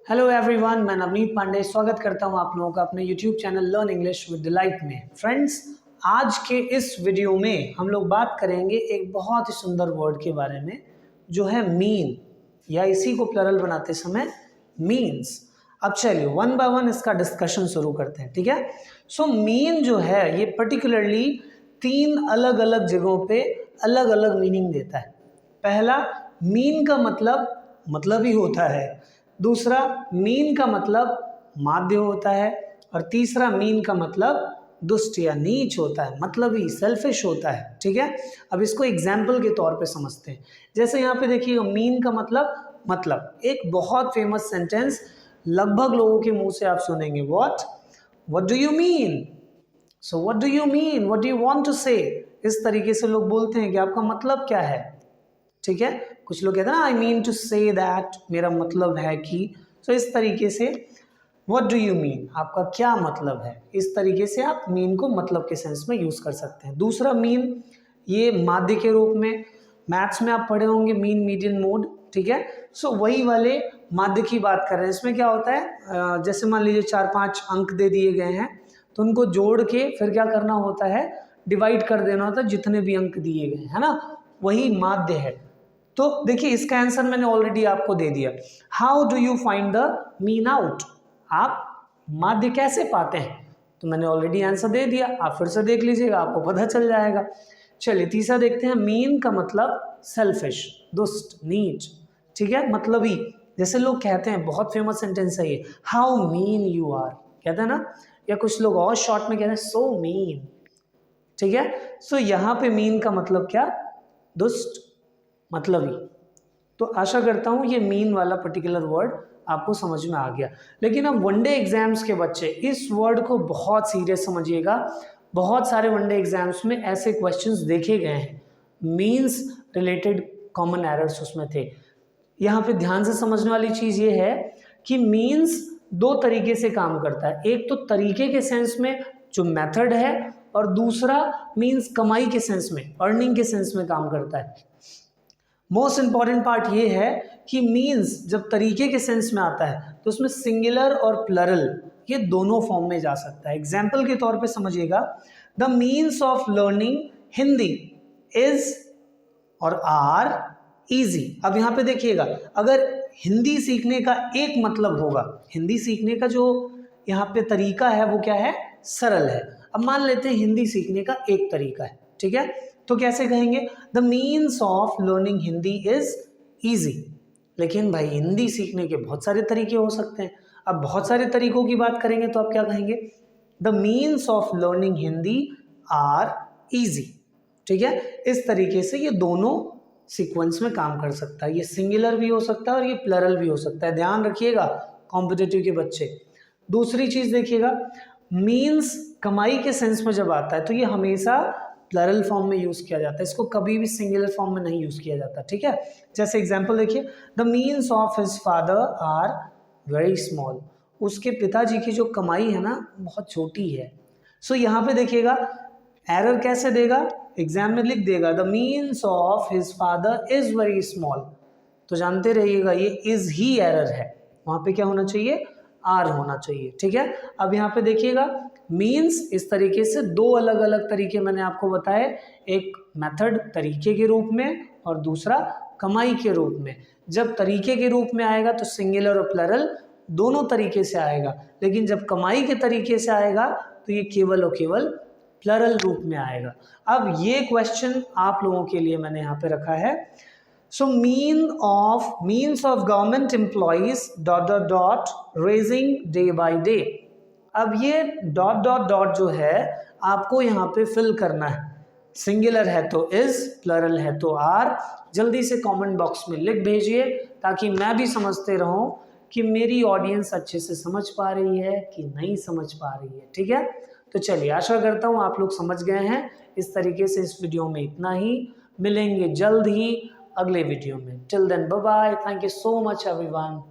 Hello everyone, मैं नवनीत पांडे स्वागत करता हूं आप लोगों का अपने YouTube channel learn English with delight में। फ्रेंड्स, आज के इस वीडियो में हम लोग बात करेंगे एक बहुत ही सुंदर वर्ड के बारे में जो है मीन, या इसी को प्लरल बनाते समय मीन्स। अब चलिए वन बाय वन इसका डिस्कशन शुरू करते हैं, ठीक है। सो मीन जो है ये पर्टिकुलरली 3 अलग अलग जगहों पे अलग अलग मीनिंग देता है। पहला, मीन का मतलब ही होता है। दूसरा, मीन का मतलब माध्य होता है। और तीसरा, मीन का मतलब दुष्ट या नीच होता है, मतलब ही सेल्फिश होता है, ठीक है। अब इसको एग्जाम्पल के तौर पे समझते हैं। जैसे यहाँ पे देखिए, मीन का मतलब एक बहुत फेमस सेंटेंस लगभग लोगों के मुंह से आप सुनेंगे, what do you mean, so what do you mean, what do you want to say. इस तरीके से लोग बोलते हैं कि आपका मतलब क्या है, ठीक है। कुछ लोग कहते हैं ना, I mean to say that, मेरा मतलब है कि। सो इस तरीके से व्हाट डू यू मीन, आपका क्या मतलब है, इस तरीके से आप मीन को मतलब के सेंस में यूज कर सकते हैं। दूसरा मीन, ये माध्य के रूप में, मैथ्स में आप पढ़े होंगे मीन मीडियन मोड, ठीक है। सो वही वाले माध्य की बात कर रहे हैं। इसमें क्या होता है, जैसे मान लीजिए 4-5 अंक दे दिए गए हैं, तो उनको जोड़ के फिर क्या करना होता है, डिवाइड कर देना होता है जितने भी अंक दिए गए हैं ना, वही माध्य है। तो देखिए, इसका आंसर मैंने ऑलरेडी आपको दे दिया। How do you find the mean out, आप माध्य कैसे पाते हैं, तो मैंने ऑलरेडी आंसर दे दिया, आप फिर से देख लीजिएगा, आपको पता चल जाएगा। चलिए तीसरा देखते हैं। मीन का मतलब सेल्फिश, दुष्ट, नीच, ठीक है, मतलब ही। जैसे लोग कहते हैं, बहुत फेमस सेंटेंस है ये, हाउ मीन यू आर, कहते हैं ना। या कुछ लोग और शॉर्ट में कहते हैं सो मीन, ठीक है। सो यहाँ पे मीन का मतलब क्या, दुष्ट, मतलब ही। तो आशा करता हूं ये मीन वाला पर्टिकुलर वर्ड आपको समझ में आ गया। लेकिन अब वनडे एग्जाम्स के बच्चे इस वर्ड को बहुत सीरियस समझिएगा। बहुत सारे वनडे एग्जाम्स में ऐसे क्वेश्चंस देखे गए हैं, मीन्स रिलेटेड कॉमन एरर्स उसमें थे। यहाँ पे ध्यान से समझने वाली चीज ये है कि मीन्स 2 तरीके से काम करता है। एक तो तरीके के सेंस में जो मेथड है, और दूसरा मीन्स कमाई के सेंस में, अर्निंग के सेंस में काम करता है। मोस्ट इंपॉर्टेंट पार्ट ये है कि मीन्स जब तरीके के सेंस में आता है तो उसमें सिंगुलर और प्लरल ये दोनों फॉर्म में जा सकता है। एग्जाम्पल के तौर पे समझिएगा, the means of learning Hindi is और आर इजी। अब यहाँ पे देखिएगा, अगर हिंदी सीखने का एक मतलब होगा, हिंदी सीखने का जो यहाँ पे तरीका है वो क्या है, सरल है। अब मान लेते हैं हिंदी सीखने का एक तरीका है, ठीक है, तो कैसे कहेंगे, the means of learning Hindi is easy. लेकिन भाई हिंदी सीखने के बहुत सारे तरीके हो सकते हैं। अब बहुत सारे तरीकों की बात करेंगे तो आप क्या कहेंगे, the means of learning Hindi are easy, ठीक है। इस तरीके से ये दोनों सीक्वेंस में काम कर सकता है। ये सिंगुलर भी हो सकता है और ये प्लरल भी हो सकता है, ध्यान रखिएगा कॉम्पिटिटिव के बच्चे। दूसरी चीज देखिएगा, मीन्स कमाई के सेंस में जब आता है तो ये हमेशा प्लरल फॉर्म में यूज किया जाता है, इसको कभी भी सिंगुलर फॉर्म में नहीं यूज किया जाता, ठीक है। जैसे एग्जांपल देखिए, the means of his father are very small, उसके पिताजी की जो कमाई है ना बहुत छोटी है। सो यहाँ पे देखिएगा एरर कैसे देगा, एग्जाम में लिख देगा the means of his father is very small, तो जानते रहिएगा ये इज ही एरर है, वहां पे क्या होना चाहिए, आर होना चाहिए, ठीक है। अब यहाँ पे देखिएगा मीन्स इस तरीके से 2 अलग अलग तरीके मैंने आपको बताए, एक मेथड तरीके के रूप में और दूसरा कमाई के रूप में। जब तरीके के रूप में आएगा तो सिंगुलर और प्लरल दोनों तरीके से आएगा, लेकिन जब कमाई के तरीके से आएगा तो ये केवल और केवल प्लरल रूप में आएगा। अब ये क्वेश्चन आप लोगों के लिए मैंने यहाँ पे रखा है। So means of government employees ... raising day by day. अब ये ... जो है आपको यहाँ पे फिल करना है। सिंगुलर है तो इज, प्लरल है तो आर। जल्दी से कमेंट बॉक्स में लिख भेजिए ताकि मैं भी समझते रहूं कि मेरी ऑडियंस अच्छे से समझ पा रही है कि नहीं समझ पा रही है, ठीक है। तो चलिए, आशा करता हूँ आप लोग समझ गए हैं। इस तरीके से इस वीडियो में इतना ही, मिलेंगे जल्द ही अगले वीडियो में। Till then bye bye, thank you so much everyone.